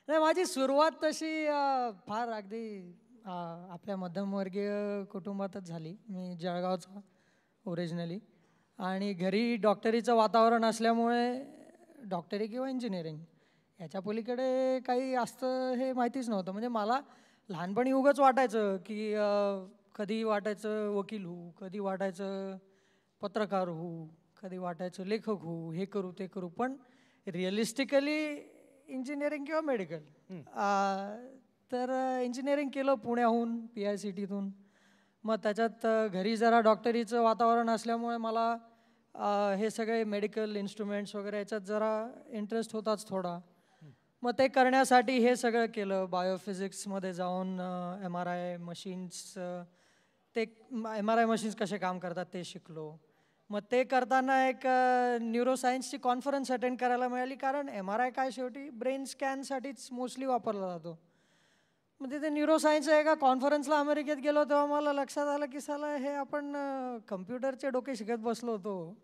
नाही, माझी सुरुवात तशी फार अगदी आपल्या मध्यमवर्गीय कुटुंबातच झाली. मी जळगावचा ओरिजिनली आणि घरी डॉक्टरीचं वातावरण असल्यामुळे डॉक्टरी किंवा इंजिनिअरिंग ह्याच्या पलीकडे काही असतं हे माहितीच नव्हतं. म्हणजे मला लहानपणी उगाच वाटायचं की कधी वाटायचं वकील होऊ, कधी वाटायचं पत्रकार होऊ, कधी वाटायचं लेखक होऊ, हे करू ते करू. पण रिअलिस्टिकली इंजिनिअरिंग किंवा मेडिकल. तर इंजिनिअरिंग केलं पुण्याहून PICTतून. मग त्याच्यात घरी जरा डॉक्टरीचं वातावरण असल्यामुळे मला हे सगळे मेडिकल इन्स्ट्रुमेंट्स वगैरे याच्यात जरा इंटरेस्ट होताच थोडा. मग ते करण्यासाठी हे सगळं केलं. बायोफिजिक्समध्ये जाऊन MRI मशीन्स, ते MRI मशीन्स कसे काम करतात ते शिकलो. मग ते करताना एक न्यूरोसायन्सची कॉन्फरन्स अटेंड करायला मिळाली, कारण MRI काय शेवटी ब्रेन स्कॅनसाठीच मोस्टली वापरला जातो. मग तिथे न्यूरोसायन्सच्या एका कॉन्फरन्सला अमेरिकेत गेलो तेव्हा मला लक्षात आलं की साला हे आपण कम्प्युटरचे डोके शिकत बसलो होतो,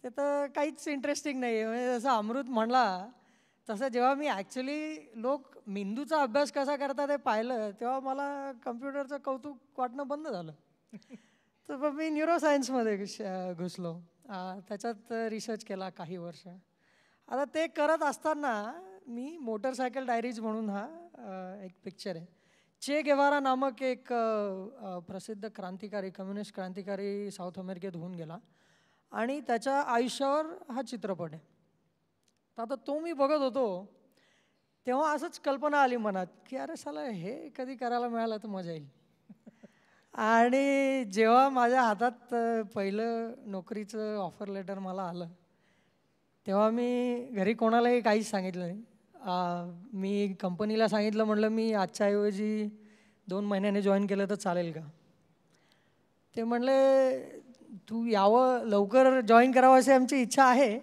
ते तर काहीच इंटरेस्टिंग नाही आहे. म्हणजे जसं अमृत म्हणला तसं जेव्हा मी ॲक्च्युली लोक मेंदूचा अभ्यास कसा करतात ते पाहिलं तेव्हा मला कम्प्युटरचं कौतुक वाटणं बंद झालं. तर मग मी न्यूरोसायन्समध्ये घुसलो. त्याच्यात रिसर्च केला काही वर्ष. आता ते करत असताना मी मोटरसायकल डायरीज म्हणून एक पिक्चर आहे. चे गेवारा नामक एक प्रसिद्ध क्रांतिकारी, कम्युनिस्ट क्रांतिकारी साऊथ अमेरिकेत होऊन गेला आणि त्याच्या आयुष्यावर हा चित्रपट आहे. तर आता तो मी बघत होतो तेव्हा असंच कल्पना आली मनात की अरे साला हे कधी करायला मिळालं तर मजा येईल. आणि जेव्हा माझ्या हातात पहिलं नोकरीचं ऑफर लेटर मला आलं तेव्हा मी घरी कोणालाही काहीच सांगितलं नाही. मी कंपनीला सांगितलं, म्हटलं मी आजच्या ऐवजी 2 महिन्याने जॉईन केलं तर चालेल का? ते म्हणले तू यावं, लवकर जॉईन करावं अशी आमची इच्छा आहे,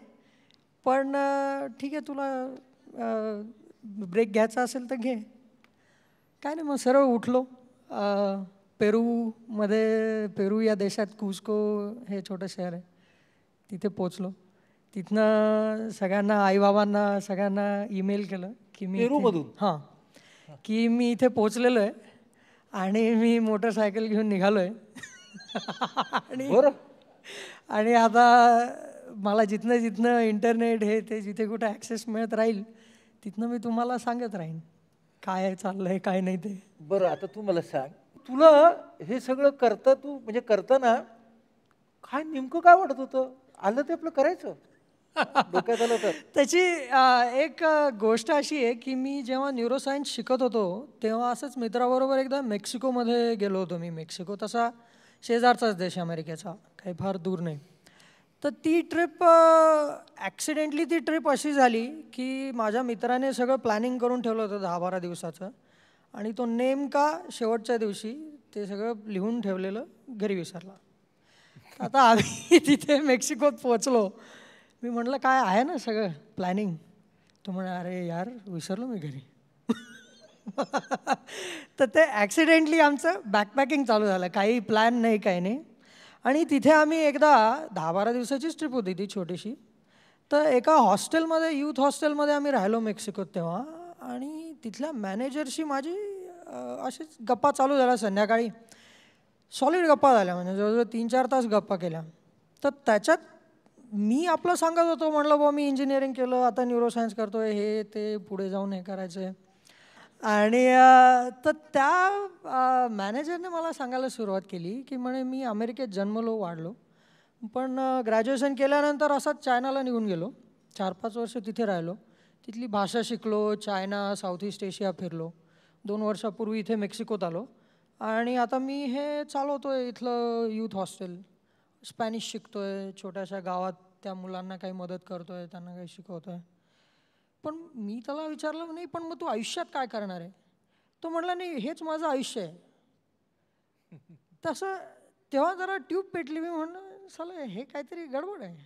पण ठीक आहे तुला ब्रेक घ्यायचा असेल तर घे. काय नाही, मग सरळ उठलो. पेरू या देशात कुस्को हे छोटं शहर आहे, तिथे पोचलो. तिथनं सगळ्यांना, आईबाबांना सगळ्यांना ईमेल केलं की मी हां की मी इथे पोचलेलो आहे आणि मी मोटरसायकल घेऊन निघालो आहे. आणि आता मला जिथनं जिथनं इंटरनेट हे ते जिथे कुठे ॲक्सेस मिळत राहील तिथनं मी तुम्हाला सांगत राहीन काय चाललं आहे काय नाही ते. बरं, आता तू मला सांग, तुला हे सगळं म्हणजे करताना काय नेमकं काय वाटत होतं? आलं ते आपलं करायचं डोक्यात आलं तर? त्याची एक गोष्ट अशी आहे की मी जेव्हा न्यूरोसायन्स शिकत होतो तेव्हा असंच मित्राबरोबर एकदा मेक्सिकोमध्ये गेलो होतो. मी मेक्सिको तसा शेजारचाच देश अमेरिकेचा, काही फार दूर नाही. तर ती ट्रिप ॲक्सिडेंटली ती ट्रिप अशी झाली की माझ्या मित्राने सगळं प्लॅनिंग करून ठेवलं होतं 10-12 दिवसाचं आणि तो नेमका शेवटच्या दिवशी ते सगळं लिहून ठेवलेलं घरी विसरला. आता आम्ही तिथे मेक्सिकोत पोचलो. मी म्हटलं काय आहे ना सगळं प्लॅनिंग? तो म्हणे अरे यार विसरलो मी घरी. तर ते ॲक्सिडेंटली आमचं बॅकपॅकिंग चालू झालं, काही प्लॅन नाही काही नाही. आणि तिथे आम्ही एकदा 10-12 दिवसाचीच ट्रिप होती ती छोटीशी. तर एका हॉस्टेलमध्ये, यूथ हॉस्टेलमध्ये आम्ही राहिलो मेक्सिकोत तेव्हा. आणि तिथल्या मॅनेजरशी माझी अशीच गप्पा चालू झाल्या संध्याकाळी. सॉलिड गप्पा झाल्या, म्हणजे जवळजवळ 3-4 तास गप्पा केल्या. तर त्याच्यात मी आपलं सांगत होतो, म्हणलं बुवा मी इंजिनिअरिंग केलं, आता न्यूरोसायन्स करतोय, हे ते पुढे जाऊन हे करायचं आहे. आणि तर त्या मॅनेजरने मला सांगायला सुरुवात केली की म्हणे मी अमेरिकेत जन्मलो वाढलो, पण ग्रॅज्युएशन केल्यानंतर असाच चायनाला निघून गेलो. 4-5 वर्ष तिथे राहिलो, तिथली भाषा शिकलो, चायना, साऊथ ईस्ट एशिया फिरलो. 2 वर्षापूर्वी इथे मेक्सिकोत आलो आणि आता मी हे चालवतो आहे इथलं यूथ हॉस्टेल. स्पॅनिश शिकतो आहे, छोट्याशा गावात त्या मुलांना काही मदत करतो आहे, त्यांना काही शिकवतो आहे. पण मी त्याला विचारलं नाही पण मग तू आयुष्यात काय करणार आहे? तो म्हटला नाही हेच माझं आयुष्य आहे. तसं तेव्हा जरा ट्यूब पेटली. मी म्हणलं साला हे काहीतरी गडबड आहे.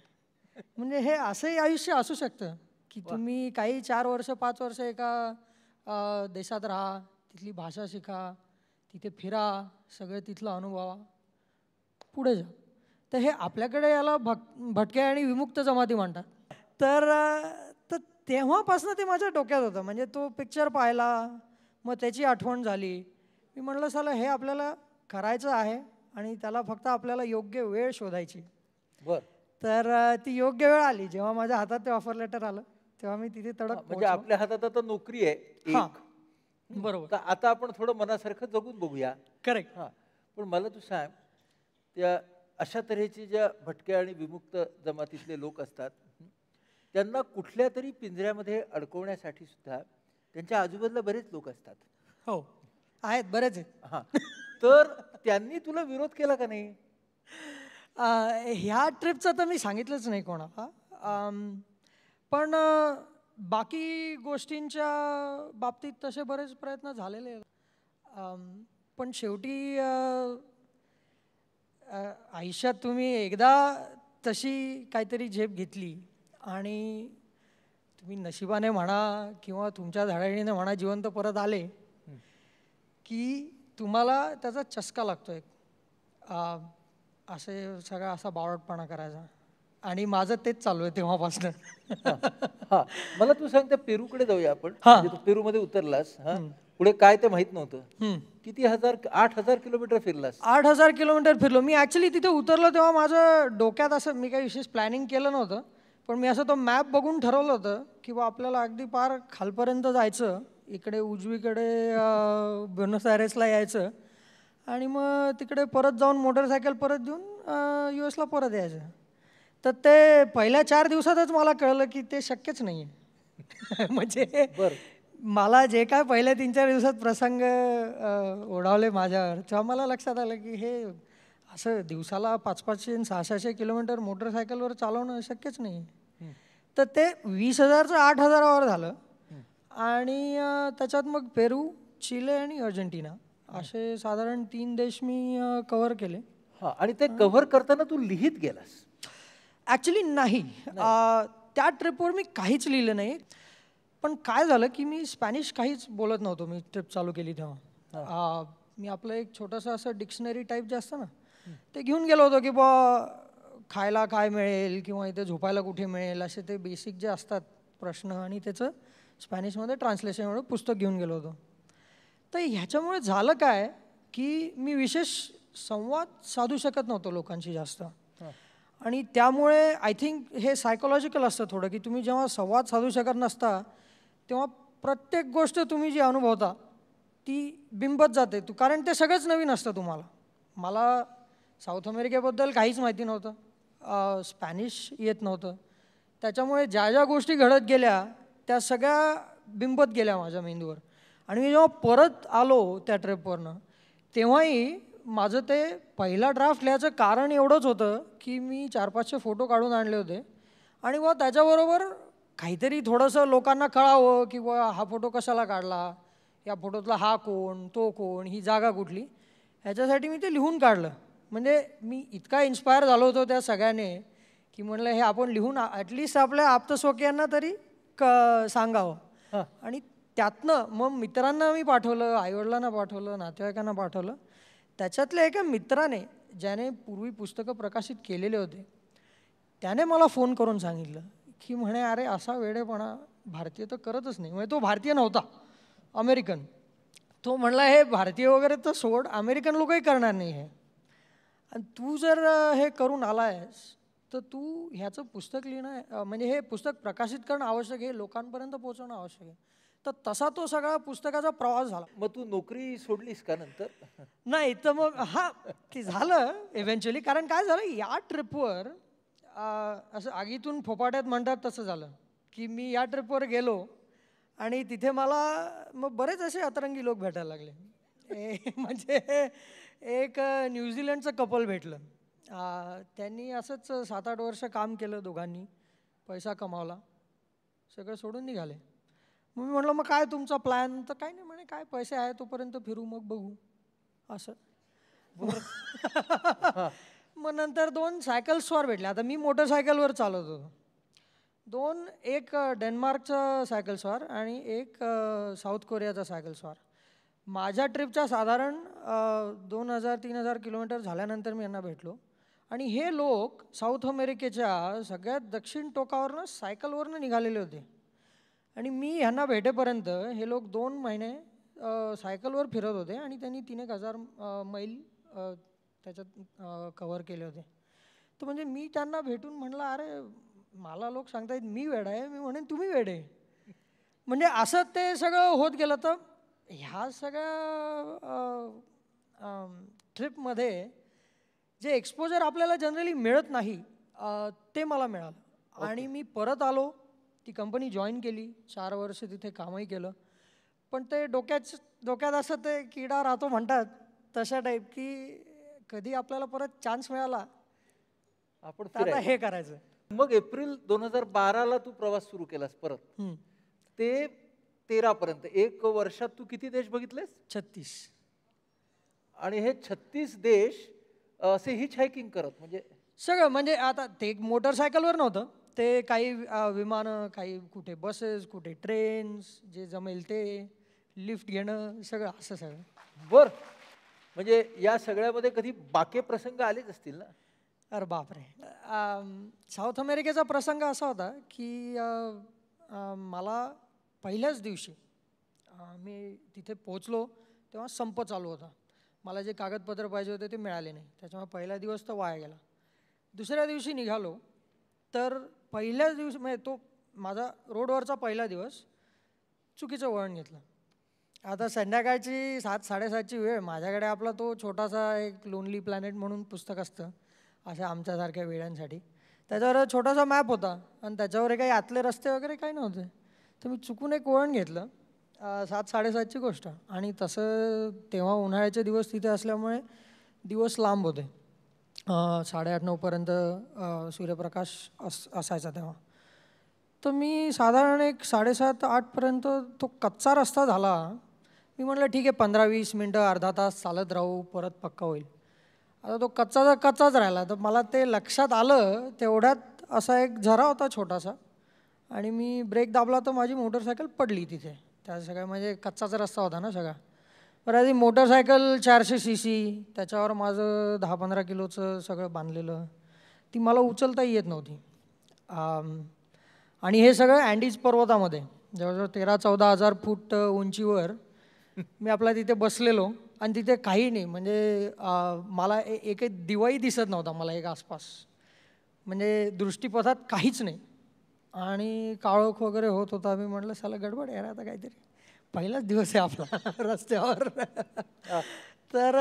म्हणजे हे असंही आयुष्य असू शकतं की तुम्ही काही 4 वर्ष 5 वर्ष एका देशात राहा, तिथली भाषा शिका, तिथे फिरा, सगळं तिथलं अनुभवा, पुढे जा. तर हे आपल्याकडे याला भटके आणि विमुक्त जमाती म्हणतात. तर तेव्हापासून ते माझ्या डोक्यात होतं. म्हणजे तो पिक्चर पाहिला, मग त्याची आठवण झाली. मी म्हटलं साला हे आपल्याला करायचं आहे आणि त्याला फक्त आपल्याला योग्य वेळ शोधायची. बर. तर ती योग्य वेळ आली. जेव्हा माझ्या हातात ते ऑफर लेटर आलं तेव्हा मी तिथे तडक म्हणजे पोहोचलो. आपल्या हातात आता नोकरी आहे हां, एक. बरोबर. तर आता आपण थोडं मनासारखं जगून बघूया. करेक्ट. हां, पण मला तू सांग, त्या अशा तऱ्हेची ज्या भटक्या आणि विमुक्त जमातीतले लोक असतात, त्यांना कुठल्या तरी पिंजऱ्यामध्ये अडकवण्यासाठी सुद्धा त्यांच्या आजूबाजूला बरेच लोक असतात. हो, आहेत, बरेच आहेत. हां, तर त्यांनी तुला विरोध केला का नाही? ह्या ट्रिपचं तर मी सांगितलंच नाही कोणाला. पण बाकी गोष्टींच्या बाबतीत तसे बरेच प्रयत्न झालेले आहेत. पण शेवटी आयुष्यात तुम्ही एकदा तशी काहीतरी झेप घेतली आणि तुम्ही नशिबाने म्हणा किंवा तुमच्या धडाडीने म्हणा जिवंत परत आले की तुम्हाला त्याचा चस्का लागतो एक. असे सगळा असा बावळटपणा करायचा आणि माझं तेच चालू आहे तेव्हापासून. हां, मला तू सांग, त्या पेरूकडे जाऊया आपण. हां. म्हणजे तू पेरूमध्ये उतरलास, हां, पुढे काय ते माहित नव्हतं. किती 8,000 किलोमीटर फिरलास? 8,000 किलोमीटर फिरलो मी. ॲक्च्युली तिथे उतरलो तेव्हा माझं डोक्यात असं, मी काही विशेष प्लॅनिंग केलं नव्हतं, पण मी असं तो मॅप बघून ठरवलं होतं की बा आपल्याला अगदी पार खालपर्यंत जायचं, इकडे उजवीकडे ब्युनॉस आयरेसला यायचं आणि मग तिकडे परत जाऊन मोटरसायकल परत देऊन US ला परत यायचं. तर ते पहिल्या 4 दिवसातच मला कळलं की ते शक्यच नाही आहे. म्हणजे मला जे काय पहिल्या 3-4 दिवसात प्रसंग ओढावले माझ्यावर, तेव्हा मला लक्षात आलं की हे असं दिवसाला 500-600 किलोमीटर मोटरसायकलवर चालवणं शक्यच नाही. तर ते 20,000चं 8,000वर झालं आणि त्याच्यात मग पेरू, चिले आणि अर्जेंटिना असे साधारण 3 देश मी कव्हर केले. हां, आणि ते कव्हर करताना तू लिहित गेलास? ॲक्च्युली नाही. त्या ट्रिपवर मी काहीच लिहिलं नाही. पण काय झालं की मी स्पॅनिश काहीच बोलत नव्हतो मी ट्रिप चालू केली तेव्हा. मी आपलं एक छोटंसं असं डिक्शनरी टाईप जे असतं ना ते घेऊन गेलो होतो की बा खायला काय मिळेल किंवा इथे झोपायला कुठे मिळेल असे ते बेसिक जे असतात प्रश्न, आणि त्याचं स्पॅनिशमध्ये ट्रान्सलेशन एवढं पुस्तक घेऊन गेलो होतो. तर ह्याच्यामुळे झालं काय की मी विशेष संवाद साधू शकत नव्हतो लोकांशी जास्त. आणि त्यामुळे आय थिंक हे सायकोलॉजिकल असतं थोडं की तुम्ही जेव्हा संवाद साधू शकत नसता तेव्हा प्रत्येक गोष्ट तुम्ही जी अनुभवता ती बिंबत जाते. कारण ते सगळंच नवीन असतं तुम्हाला. मला साऊथ अमेरिकेबद्दल काहीच माहिती नव्हतं, स्पॅनिश येत नव्हतं. त्याच्यामुळे ज्या ज्या गोष्टी घडत गेल्या त्या सगळ्या बिंबत गेल्या माझ्या मेंदूवर. आणि मी जेव्हा परत आलो त्या ट्रिपवरनं तेव्हाही माझं ते पहिला ड्राफ्ट लिहायचं कारण एवढंच होतं की मी 400-500 फोटो काढून आणले होते आणि मग त्याच्याबरोबर काहीतरी थोडंसं लोकांना कळावं की बा हा फोटो कशाला काढला, या फोटोतला हा कोण, तो कोण, ही जागा कुठली, ह्याच्यासाठी मी ते लिहून काढलं. म्हणजे मी इतका इन्स्पायर झालो होतो त्या सगळ्याने की म्हणलं हे आपण लिहून ॲटलिस्ट आपल्या आप्तस्वकीयांना तरी सांगावं. आणि त्यातनं मग मित्रांना मी पाठवलं, आईवडिलांना पाठवलं, नातेवाईकांना पाठवलं. त्याच्यातल्या एका मित्राने ज्याने पूर्वी पुस्तकं प्रकाशित केलेले होते त्याने मला फोन करून सांगितलं की म्हणे अरे असा वेडेपणा भारतीय तर करतच नाही. म्हणजे तो भारतीय नव्हता, अमेरिकन. तो म्हणला हे भारतीय वगैरे तर सोड, अमेरिकन लोकही करणार नाही हे, आणि तू जर हे करून आला आहेस तर तू ह्याचं पुस्तक लिहिणं म्हणजे हे पुस्तक प्रकाशित करणं आवश्यक आहे, लोकांपर्यंत पोहोचवणं आवश्यक आहे. तर तसा तो सगळा पुस्तकाचा प्रवास झाला. मग तू नोकरी सोडलीस का नंतर? नाही तर मग ते झालं इव्हेंच्युअली. कारण काय झालं या ट्रिपवर असं आगीतून फोपाट्यात म्हणतात तसं झालं की मी या ट्रिपवर गेलो आणि तिथे मला मग बरेच असे अतरंगी लोक भेटायला लागले. म्हणजे एक न्यूझीलंडचं कपल भेटलं. त्यांनी असंच 7-8 वर्ष काम केलं दोघांनी, पैसा कमावला, सगळं सोडून निघाले. मग मी म्हटलं मग काय तुमचा प्लॅन? तर काही नाही म्हणे, काय पैसे आहे तोपर्यंत फिरू मग बघू असं. मग नंतर 2 सायकल स्वार भेटले. आता मी मोटरसायकलवर चालत होतो. एक डेन्मार्कचा सायकल स्वार आणि एक साऊथ कोरियाचा सायकल स्वार. माझ्या ट्रिपच्या साधारण 2,000-3,000 किलोमीटर झाल्यानंतर मी यांना भेटलो आणि हे लोक साऊथ अमेरिकेच्या सगळ्यात दक्षिण टोकावरनं सायकलवरनं निघालेले होते. आणि मी ह्यांना भेटेपर्यंत हे लोक 2 महिने सायकलवर फिरत होते आणि त्यांनी 3,000 मैल त्याच्यात कव्हर केले होते. तर म्हणजे मी त्यांना भेटून म्हणलं, अरे मला लोक सांगतायत मी वेडा आहे, मी म्हणेन तुम्ही वेडे. म्हणजे असं ते सगळं होत गेलं. तर ह्या सगळ्या ट्रिपमध्ये जे एक्सपोजर आपल्याला जनरली मिळत नाही ते मला मिळालं. आणि मी परत आलो, ती कंपनी जॉईन केली, 4 वर्ष तिथे कामही केलं. पण ते डोक्यात असं ते किडा राहतो म्हणतात तशा टाईप, की कधी आपल्याला परत चान्स मिळाला आपण तर आता हे करायचं. मग एप्रिल 2012ला तू प्रवास सुरू केलास परत. ते 13 पर्यंत 1 वर्षात तू किती देश बघितलेस? 36. आणि हे 36 देश असे हिच हायकिंग करत म्हणजे सगळं. म्हणजे आता ते मोटरसायकलवर नव्हतं, ते काही विमानं, काही कुठे बसेस, कुठे ट्रेन्स, जे जमेल ते लिफ्ट घेणं, सगळं असं सगळं. बर. म्हणजे या सगळ्यामध्ये कधी बाके प्रसंग आलेच असतील ना? अरे बापरे. साऊथ अमेरिकेचा प्रसंग असा होता की मला पहिल्याच दिवशी मी तिथे पोचलो तेव्हा संप चालू होता. मला जे कागदपत्र पाहिजे होते ते मिळाले नाही, त्याच्यामुळे पहिला दिवस तर वाया गेला. दुसऱ्या दिवशी निघालो तर पहिल्याच दिवशी म्हणजे तो माझा रोडवरचा पहिला दिवस चुकीचं वळण घेतलं. आता संध्याकाळची 7-7:30ची वेळ, माझ्याकडे आपला तो छोटासा एक लोनली प्लॅनेट म्हणून पुस्तक असतं अशा आमच्यासारख्या वेळांसाठी, त्याच्यावर छोटासा मॅप होता आणि त्याच्यावर काही आतले रस्ते वगैरे काही नव्हते. तर मी चुकून एक वळण घेतलं, 7-7:30ची गोष्ट. आणि तसं तेव्हा उन्हाळ्याचे दिवस तिथे असल्यामुळे दिवस लांब होते, 8:30-9पर्यंत सूर्यप्रकाश असायचा तेव्हा. तर मी साधारण एक 7:30-8पर्यंत तो कच्चा रस्ता झाला. मी म्हटलं ठीक आहे, 15-20 मिनटं, अर्धा तास चालत राहू, परत पक्का होईल. आता तो कच्चाच राहिला. तर मला ते लक्षात आलं तेवढ्यात असा एक झरा होता छोटासा आणि मी ब्रेक दाबला तर माझी मोटरसायकल पडली तिथे. त्या सगळ्या म्हणजे कच्चाचा रस्ता होता ना सगळा. बरं, आधी मोटरसायकल 400 cc, त्याच्यावर माझं 10-15 किलोचं सगळं बांधलेलं, ती मला उचलताही येत नव्हती. आणि हे सगळं अँडीज पर्वतामध्ये जवळजवळ 13-14 हजार फूट उंचीवर मी आपला तिथे बसलेलो आणि तिथे काही नाही. म्हणजे मला एकही दिवाही दिसत नव्हता मला एक आसपास, म्हणजे दृष्टीपथात काहीच नाही आणि काळोख वगैरे होत होता. मी म्हटलं साला गडबड आहे आता काहीतरी, पहिलाच दिवस आहे आपला रस्त्यावर. तर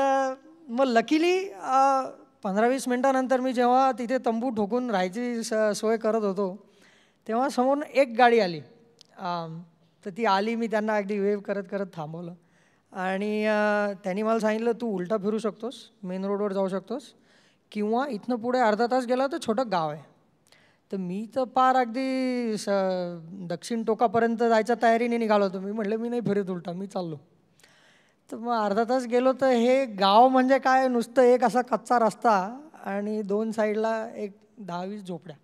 मग लकीली 15-20 मिनटानंतर मी जेव्हा तिथे तंबू ठोकून राहायची सोय करत होतो तेव्हा समोरून एक गाडी आली. तर ती आली, मी त्यांना अगदी वेव्ह करत करत थांबवलं आणि त्यांनी मला सांगितलं तू उलटा फिरू शकतोस, मेन रोडवर जाऊ शकतोस, किंवा इथनं पुढे अर्धा तास गेला तर छोटं गाव आहे. तर मी तर पार अगदी दक्षिण टोकापर्यंत जायच्या तयारीने निघालो होतो. मी म्हटलं मी नाही फिरत उलटा, मी चाललो. तर मग अर्धा तास गेलो तर हे गाव म्हणजे काय, नुसतं एक असा कच्चा रस्ता आणि 2 साईडला एक 10-20 झोपड्या,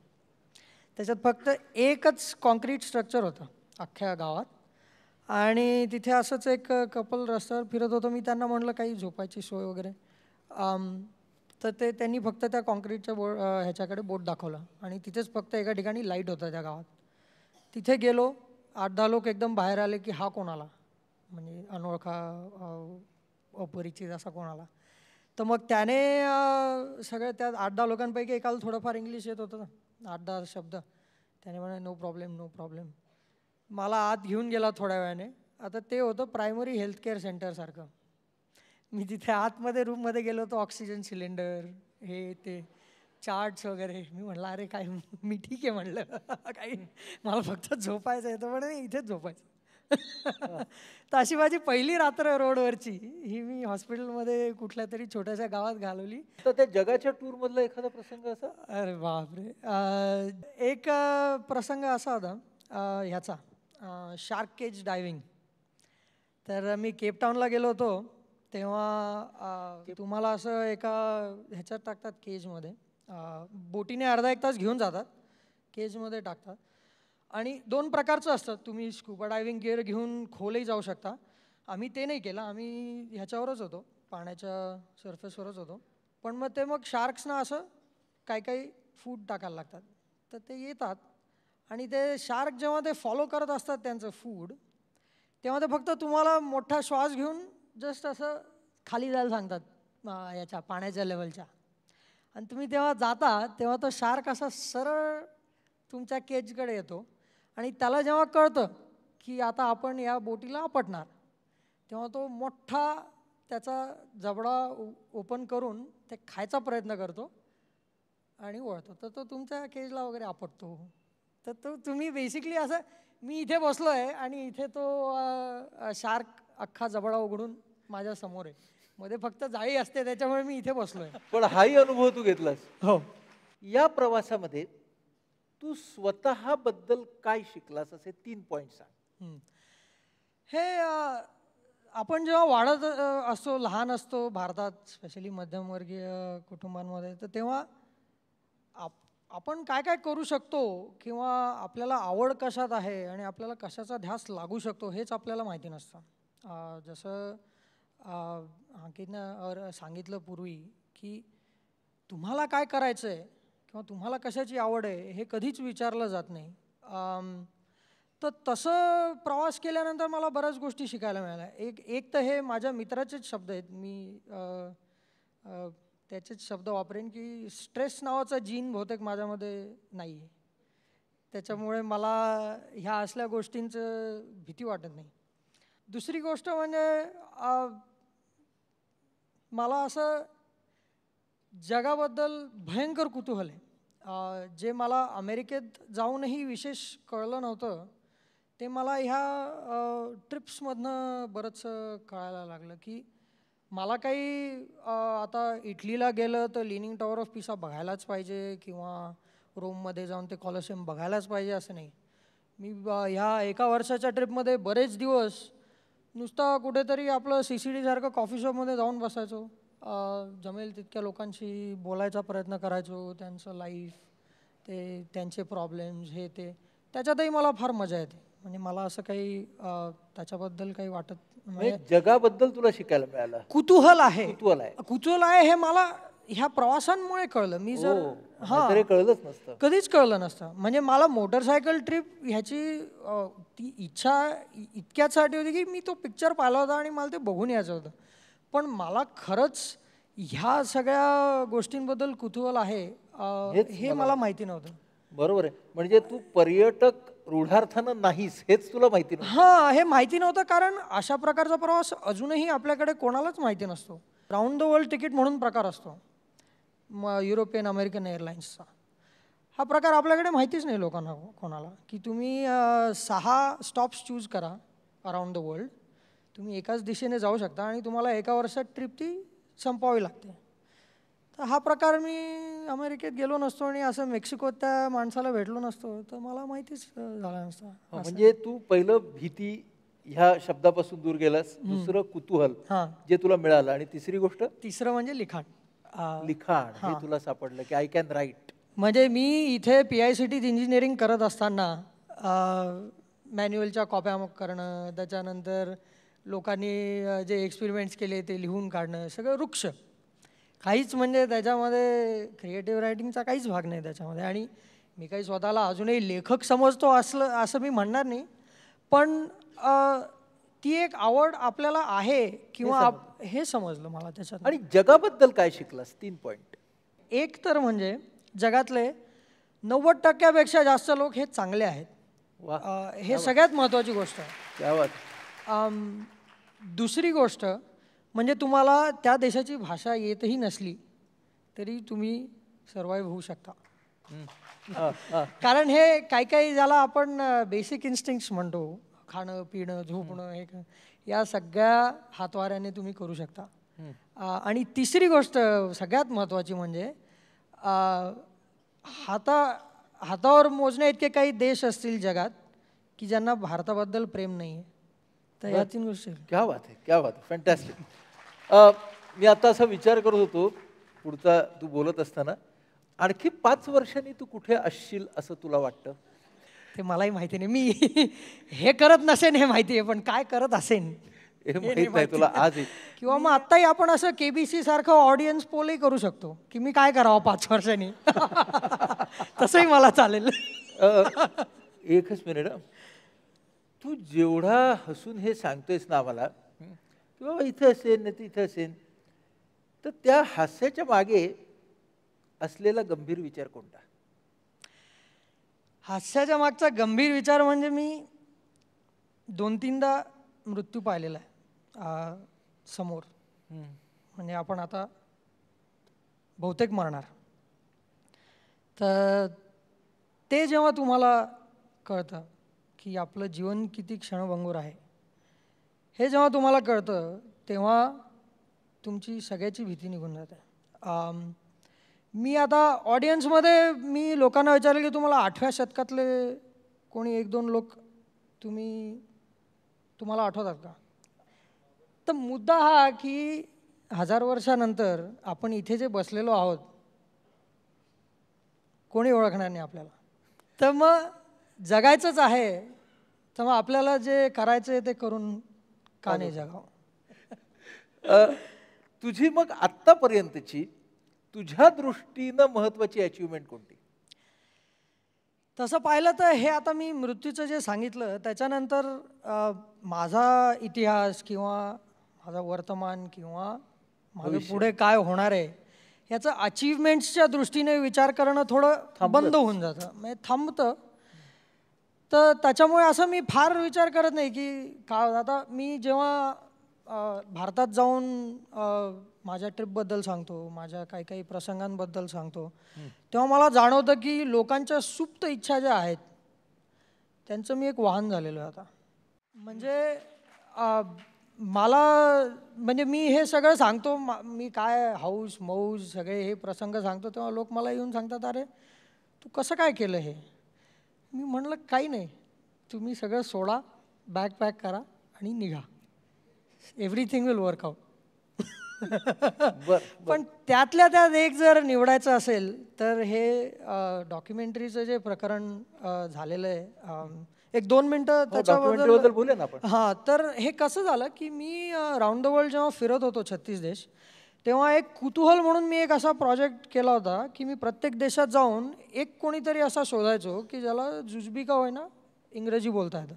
त्याच्यात फक्त एकच कॉन्क्रीट स्ट्रक्चर होतं अख्ख्या गावात. आणि तिथे असंच एक कपल रस्त्यावर फिरत होतं. मी त्यांना म्हटलं काही झोपायची सोय वगैरे, तर त्यांनी फक्त त्या कॉन्क्रीटच्या ह्याच्याकडे बोट दाखवलं आणि तिथेच फक्त एका ठिकाणी लाईट होतं त्या गावात. तिथे गेलो, 8-10 लोक एकदम बाहेर आले की हा कोण आला, म्हणजे अनोळखा अपरिचित असा कोण आला. तर मग त्याने सगळ्या त्या 8-10 लोकांपैकी एकाला थोडंफार इंग्लिश येत होतं ना, 8-10 शब्द, त्याने म्हणे नो प्रॉब्लेम नो प्रॉब्लेम. मला आत घेऊन गेला थोड्या वेळाने. आता ते होतं प्रायमरी हेल्थ केअर सेंटरसारखं. मी तिथे आतमध्ये रूममध्ये गेलो होतो, ऑक्सिजन सिलेंडर हे ते चार्ट्स वगैरे. मी म्हटलं अरे काय, मी ठीक आहे म्हटलं काही, मला फक्त झोपायचं आहे. तर म्हणे इथेच झोपायचं. तर अशी माझी पहिली रात्र रोडवरची ही मी हॉस्पिटलमध्ये कुठल्या तरी छोट्याशा गावात घालवली. तर त्या जगाच्या टूरमधला एखादा प्रसंग असा? अरे बापरे. एक प्रसंग असा होता ह्याचा, शार्क केज डायव्हिंग. तर मी केपटाऊनला गेलो होतो तेव्हा तुम्हाला असं एका ह्याच्यात टाकतात केजमध्ये, बोटीने अर्धा 1 तास घेऊन जातात, केजमध्ये टाकतात. आणि 2 प्रकारचं असतं, तुम्ही स्कुबा डायव्हिंग गिअर घेऊन खोलही जाऊ शकता. आम्ही ते नाही केलं, आम्ही ह्याच्यावरच होतो, पाण्याच्या सरफेसवरच होतो. पण मग शार्क्सना असं काही काही फूड टाकायला लागतात. तर ते येतात आणि ते शार्क जेव्हा ते फॉलो करत असतात त्यांचं फूड, तेव्हा ते फक्त तुम्हाला मोठा श्वास घेऊन जस्ट असं खाली जायला सांगतात याच्या पाण्याच्या लेवलच्या. आणि तुम्ही तेव्हा जाता तेव्हा तो शार्क असा सरळ तुमच्या केजकडे येतो आणि त्याला जेव्हा कळतं की आता आपण या बोटीला आपटणार, तेव्हा तो मोठा त्याचा जबडा ओपन करून ते खायचा प्रयत्न करतो आणि वळतो. तर तो तुमच्या केजला वगैरे आपटतो. तर तो तुम्ही बेसिकली असं, मी इथे बसलो आहे आणि इथे तो शार्क अख्खा जबडा उघडून माझ्या समोर आहे. मध्ये फक्त जाळी असते त्याच्यामुळे मी इथे बसलो आहे. पण हाही अनुभव तू घेतलास. हो. या प्रवासामध्ये तू स्वतःबद्दल काय शिकलास असे 3 पॉइंट सांग. हे आपण जेव्हा वाढत असतो, लहान असतो भारतात, स्पेशली मध्यमवर्गीय कुटुंबांमध्ये, तर तेव्हा आपण काय काय करू शकतो किंवा आपल्याला आवड कशात आहे आणि आपल्याला कशाचा ध्यास लागू शकतो हेच आपल्याला माहिती नसतं. जसं अंकितनं सांगितलं पूर्वी की तुम्हाला काय करायचं आहे किंवा तुम्हाला कशाची आवड आहे हे कधीच विचारलं जात नाही. तर तसं प्रवास केल्यानंतर मला बऱ्याच गोष्टी शिकायला मिळाल्या. एक तर हे माझ्या मित्राचेच शब्द आहेत, मी त्याचेच शब्द वापरेन की स्ट्रेस नावाचा जीन बहुतेक माझ्यामध्ये नाही आहे, त्याच्यामुळे मला ह्या असल्या गोष्टींचं भीती वाटत नाही. दुसरी गोष्ट म्हणजे मला असं जगाबद्दल भयंकर कुतूहल आहे. जे मला अमेरिकेत जाऊनही विशेष कळलं नव्हतं ते मला ह्या ट्रिप्समधनं बरंचसं कळायला लागलं की मला काही आता इटलीला गेलं तर लिनिंग टॉवर ऑफ पिसा बघायलाच पाहिजे किंवा रोममध्ये जाऊन ते कॉलोसियम बघायलाच पाहिजे असं नाही. मी ह्या एका वर्षाच्या ट्रिपमध्ये बरेच दिवस नुसता कुठेतरी आपलं CCD सारखं कॉफी शॉपमध्ये जाऊन बसायचो, जमेल तितक्या लोकांशी बोलायचा प्रयत्न करायचो, त्यांचं लाईफ, ते त्यांचे प्रॉब्लेम्स, हे ते, त्याच्यातही मला फार मजा येते. म्हणजे मला असं काही त्याच्याबद्दल काही वाटत म्हणजे जगाबद्दल तुला शिकायला मिळालं. कुतूहल आहे. कुतूहल आहे हे मला ह्या प्रवासांमुळे कळलं. मी जर कळलंच नसतं, कधीच कळलं नसतं. म्हणजे मला मोटरसायकल ट्रिप ह्याची ती इच्छा इतक्यासाठी होती की मी तो पिक्चर पाहिला होता आणि मला ते बघून यायचं होतं. पण मला खरंच ह्या सगळ्या गोष्टींबद्दल कुतूहल आहे हे मला माहिती नव्हतं. बरोबर आहे. म्हणजे तू पर्यटक रूढार्थानं नाहीस हेच तुला माहिती नव्हतं. हां, हे माहिती नव्हतं, कारण अशा प्रकारचा प्रवास अजूनही आपल्याकडे कोणालाच माहिती नसतो. राऊंड द वर्ल्ड तिकीट म्हणून प्रकार असतो युरोपियन अमेरिकन एअरलाईन्सचा. हा प्रकार आपल्याकडे माहितीच नाही लोकांना, कोणाला, की तुम्ही 6 स्टॉप्स चूज करा अराउंड द वर्ल्ड, तुम्ही एकाच दिशेने जाऊ शकता आणि तुम्हाला एका वर्षात ट्रिप ती संपवावी लागते. तर हा प्रकार मी अमेरिकेत गेलो नसतो आणि असं मेक्सिकोत त्या माणसाला भेटलो नसतो तर मला माहितीच झालं नसतं. म्हणजे तू पहिलं भीती ह्या शब्दापासून दूर गेलास, दुसरं कुतूहल जे तुला मिळालं, आणि तिसरी गोष्ट, तिसरं म्हणजे लिखाण. लिखाण हे तुला सापडलं की आय कॅन राईट. म्हणजे मी इथे PICTत इंजिनिअरिंग करत असताना मॅन्युअलच्या कॉप्या करणं, त्याच्यानंतर लोकांनी जे एक्सपेरिमेंट्स केले ते लिहून काढणं, सगळं वृक्ष, काहीच म्हणजे त्याच्यामध्ये क्रिएटिव्ह रायटिंगचा काहीच भाग नाही त्याच्यामध्ये. आणि मी काही स्वतःला अजूनही लेखक समजतो असं मी म्हणणार नाही, पण ती एक आवड आपल्याला आहे किंवा हे समजलं मला त्याच्यात. आणि जगाबद्दल काय शिकलास? 3 पॉइंट. एक तर म्हणजे जगातले 90% जास्त लोक हे चांगले आहेत, हे सगळ्यात महत्त्वाची गोष्ट आहे. दुसरी गोष्ट म्हणजे तुम्हाला त्या देशाची भाषा येतही नसली तरी तुम्ही सर्वाइव्ह होऊ शकता. कारण हे काही ज्याला आपण बेसिक इन्स्टिंक्ट्स म्हणतो, खाणं पिणं झोपणं, हे या सगळ्या हातवाऱ्याने तुम्ही करू शकता. आणि तिसरी गोष्ट सगळ्यात महत्त्वाची म्हणजे हातावर मोजण्या इतके काही देश असतील जगात की ज्यांना भारताबद्दल प्रेम नाही आहे. तर या 3 गोष्टी. क्या बात आहे, क्या बात आहे, फॅन्टॅस्टिक. मी आता असा विचार करत होतो पुढचा तू बोलत असताना, आणखी 5 वर्षांनी तू कुठे असशील असं तुला वाटतं? ते मलाही माहिती नाही. मी हे करत नसेन हे माहिती आहे, पण काय करत असेन हे माहित नाही तुला आज. किंवा मग आत्ताही आपण असं KBC सारखं ऑडियन्स पोलही करू शकतो की मी काय करावं 5 वर्षांनी. तसंही मला चालेल. एकच मिनिट हं. तू जेवढा हसून हे सांगतोयस ना आम्हाला की बाबा इथं असेल नाही तर इथं असेल, तर त्या हास्याच्या मागे असलेला गंभीर विचार कोणता? हास्याच्या मागचा गंभीर विचार म्हणजे मी 2-3दा मृत्यू पाहिलेला आहे समोर. म्हणजे आपण आता बहुतेक मरणार. तर ते जेव्हा तुम्हाला कळतं की आपलं जीवन किती क्षणभंगूर आहे, हे जेव्हा तुम्हाला कळतं तेव्हा तुमची सगळ्याची भीती निघून जाते. मी आता ऑडियन्समध्ये मी लोकांना विचारलं की तुम्हाला 8व्या शतकातले कोणी 1-2 लोक तुम्हाला आठवतात का? तर मुद्दा हा की 1000 वर्षानंतर आपण इथे जे बसलेलो आहोत कोणी ओळखणार नाही आपल्याला. तर मग जगायचंच आहे, तर मग आपल्याला जे करायचं आहे ते करून का नाही जगावं. तुझी मग आत्तापर्यंतची तुझ्या दृष्टीनं महत्वाची अचिव्हमेंट कोणती? तसं पाहिलं तर हे आता मी मृत्यूचं जे सांगितलं त्याच्यानंतर माझा इतिहास किंवा माझा वर्तमान किंवा माझं पुढे काय होणार आहे याचं अचीवमेंट्सच्या दृष्टीने विचार करणं थोडं बंद होऊन जातं, म्हणजे थांबतं. तर त्याच्यामुळे असं मी फार विचार करत नाही की का. आता मी जेव्हा भारतात जाऊन माझ्या ट्रिपबद्दल सांगतो, माझ्या काही काही प्रसंगांबद्दल सांगतो, तेव्हा मला जाणवतं की लोकांच्या सुप्त इच्छा ज्या आहेत त्यांचं मी एक वाहन झालेलो आहे आता. म्हणजे मला म्हणजे मी हे सगळं सांगतो, मी काय हौस मौज सगळे हे प्रसंग सांगतो, तेव्हा लोक मला येऊन सांगतात, अरे तू कसं काय केलं हे. मी म्हणलं काही नाही, तुम्ही सगळं सोडा, बॅग पॅक करा आणि निघा, एव्हरीथिंग विल वर्क आउट. पण त्यातल्या त्यात एक जर निवडायचं असेल तर हे डॉक्युमेंटरीचं जे प्रकरण झालेलं आहे, 1-2 मिनटं त्याच्याबद्दल बोलूया ना आपण. हां, तर हे कसं झालं की मी राऊंड द वर्ल्ड जेव्हा फिरत होतो 36 देश, तेव्हा एक कुतूहल म्हणून मी एक असा प्रोजेक्ट केला होता की मी प्रत्येक देशात जाऊन एक कोणीतरी असा शोधायचो की ज्याला जुजबी का होईना इंग्रजी बोलता येतं.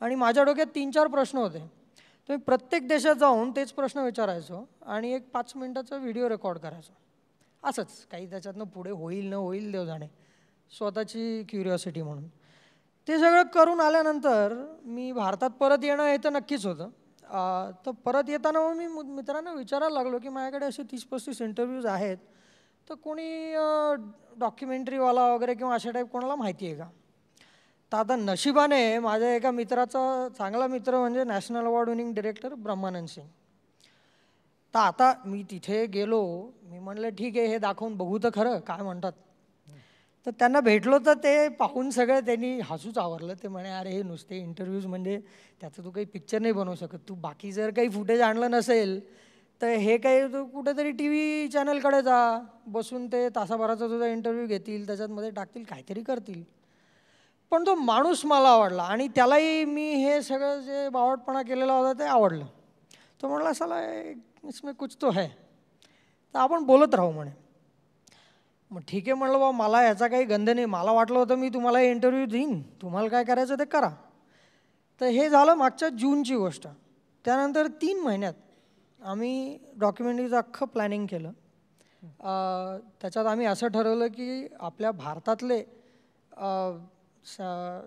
आणि माझ्या डोक्यात 3-4 प्रश्न होते. तर मी प्रत्येक देशात जाऊन तेच प्रश्न विचारायचो आणि एक 5 मिनिटाचा व्हिडिओ रेकॉर्ड करायचो. असंच काही त्याच्यातनं पुढे होईल न होईल देव जाणे, स्वतःची क्युरिओसिटी म्हणून. ते सगळं करून आल्यानंतर मी भारतात परत येणं हे तर नक्कीच होतं. तर परत येताना मग मी मित्रांना विचारायला लागलो की माझ्याकडे असे 30-35 इंटरव्ह्यूज आहेत, तर कोणी डॉक्युमेंटरीवाला वगैरे किंवा अशा टाईप कोणाला माहिती आहे का. तर आता नशिबाने माझ्या एका मित्राचा चांगला मित्र म्हणजे नॅशनल अवॉर्ड विनिंग डिरेक्टर ब्रह्मानंद सिंग. तर आता मी तिथे गेलो, मी म्हणलं ठीक आहे हे दाखवून बघू तर खरं काय म्हणतात. तर त्यांना भेटलो तर ते पाहून सगळं त्यांनी हसूच आवरलं. ते म्हणे अरे हे नुसते इंटरव्ह्यूज म्हणजे त्याचं तू काही पिक्चर नाही बनवू शकत, तू बाकी जर काही फुटेज आणलं नसेल तर हे काही तू कुठेतरी टी व्ही चॅनलकडे जा, बसून ते तासाभराचा तुझा इंटरव्ह्यू घेतील, त्याच्यातमध्ये टाकतील, काहीतरी करतील. पण तो माणूस मला आवडला आणि त्यालाही मी हे सगळं जे बावटपणा केलेला होता ते आवडलं. तो म्हणला साला इसमें कुछ तो है, तर आपण बोलत राहू म्हणे. मग ठीक आहे म्हणलं, बाबा मला ह्याचा काही गंध नाही, मला वाटलं होतं मी तुम्हाला इंटरव्ह्यू देईन, तुम्हाला काय करायचं ते करा. तर हे झालं मागच्या जूनची गोष्ट. त्यानंतर 3 महिन्यात आम्ही डॉक्युमेंटरीचं अख्खं प्लॅनिंग केलं. त्याच्यात आम्ही असं ठरवलं की आपल्या भारतातले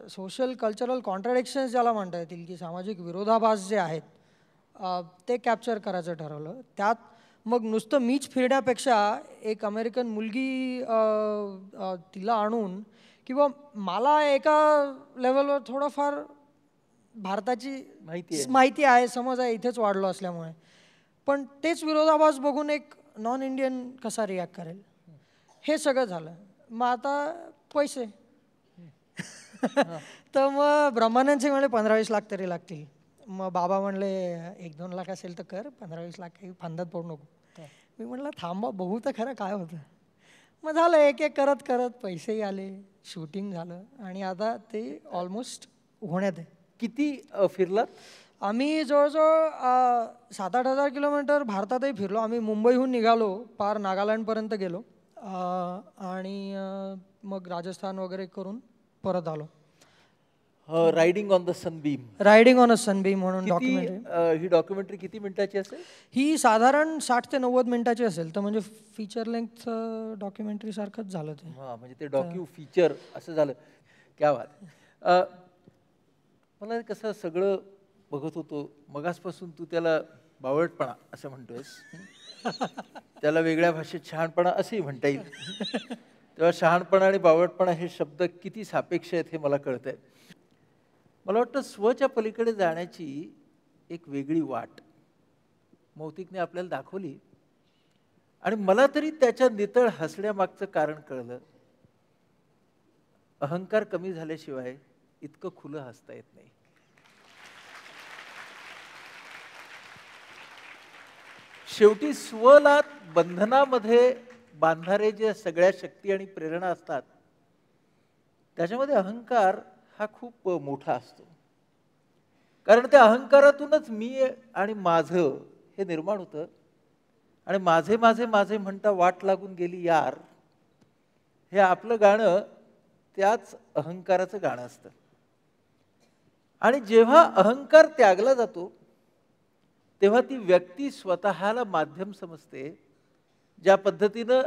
सोशल कल्चरल कॉन्ट्रडिक्शन्स ज्याला म्हणता येतील की सामाजिक विरोधाभास जे आहेत ते कॅप्चर करायचं ठरवलं. त्यात मग नुसतं मीच फिरण्यापेक्षा एक अमेरिकन मुलगी तिला आणून किंवा मला एका लेवलवर थोडंफार भारताची माहिती आहे, समज आहे, इथेच वाढलो असल्यामुळे. पण तेच विरोधाभास बघून एक नॉन इंडियन कसा रिॲक्ट करेल, हे सगळं झालं. मग आता पैसे तर मग ब्रह्मानंद सिंग म्हणले 15-20 लाख तरी लागतील. मग बाबा म्हणले 1-2 लाख असेल तर कर, 15-20 लाख काही फांदात पडू नको. मी म्हटलं थांबा बघू तर खरं काय होतं. मग झालं एक एक करत करत पैसेही आले, शूटिंग झालं आणि आता ते ऑलमोस्ट होण्यात आहे. किती फिरलात? आम्ही जवळजवळ 7-8 हजार किलोमीटर भारतातही फिरलो. आम्ही मुंबईहून निघालो, पार नागालँडपर्यंत गेलो आणि मग राजस्थान वगैरे करून परत आलो. Riding on the Sunbeam. Riding on a Sunbeam म्हणून किती डॉक्युमेंटरी. ही डॉक्युमेंटरी किती मिनिटाची असेल? ही साधारण 60 ते 90 मिनिटाची असेल, तर म्हणजे फीचर लेंथ डॉक्युमेंटरी सारखंच झालं ते. हां, म्हणजे ते डॉक्यू फीचर असं झालं. क्या बात. मला कसं सगळं बघत होतो मगासपासून, तू त्याला बावळटपणा असं म्हणतोयस, त्याला वेगळ्या भाषेत शहाणपणा असंही म्हणता येईल. तेव्हा शहाणपणा आणि बावळटपणा हे शब्द किती सापेक्ष आहेत हे मला कळतंय. मला वाटतं स्वच्या पलीकडे जाण्याची एक वेगळी वाट मौतिकने आपल्याला दाखवली, आणि मला तरी त्याच्या नितळ हसण्यामागचं कारण कळलं. अहंकार कमी झाल्याशिवाय इतकं खुलं हसता येत नाही. शेवटी स्वला बंधनामध्ये बांधणारे जे सगळ्या शक्ती आणि प्रेरणा असतात, त्याच्यामध्ये अहंकार हा खूप मोठा असतो. कारण त्या अहंकारातूनच मी आणि माझं हे निर्माण होतं, आणि माझे माझे माझे म्हणता वाट लागून गेली यार, हे आपलं गाणं त्याच अहंकाराचं गाणं असतं. आणि जेव्हा अहंकार त्यागला जातो, तेव्हा ती व्यक्ती स्वतःला माध्यम समजते, ज्या पद्धतीनं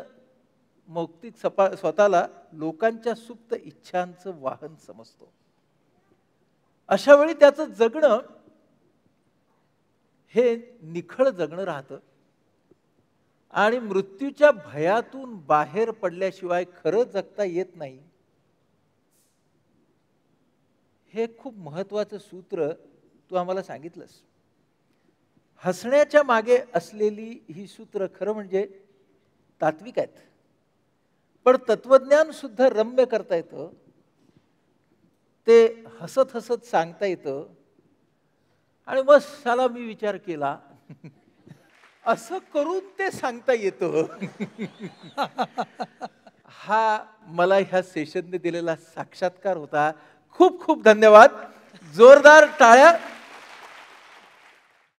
मौक्तिक स्वतःला लोकांच्या सुप्त इच्छांचं वाहन समजतो. अशा वेळी त्याचं जगणं हे निखळ जगणं राहतं, आणि मृत्यूच्या भयातून बाहेर पडल्याशिवाय खरं जगता येत नाही. हे खूप महत्वाचं सूत्र तू आम्हाला सांगितलंस. हसण्याच्या मागे असलेली ही सूत्र खरं म्हणजे तात्विक आहेत, पण तत्वज्ञान सुद्धा रम्य करता येतं, ते हसत हसत सांगता येतं. आणि मग साला मी विचार केला, असं करून ते सांगता येतं. हा मला ह्या सेशनने दिलेला साक्षात्कार होता. खूप खूप धन्यवाद. जोरदार टाळ्या.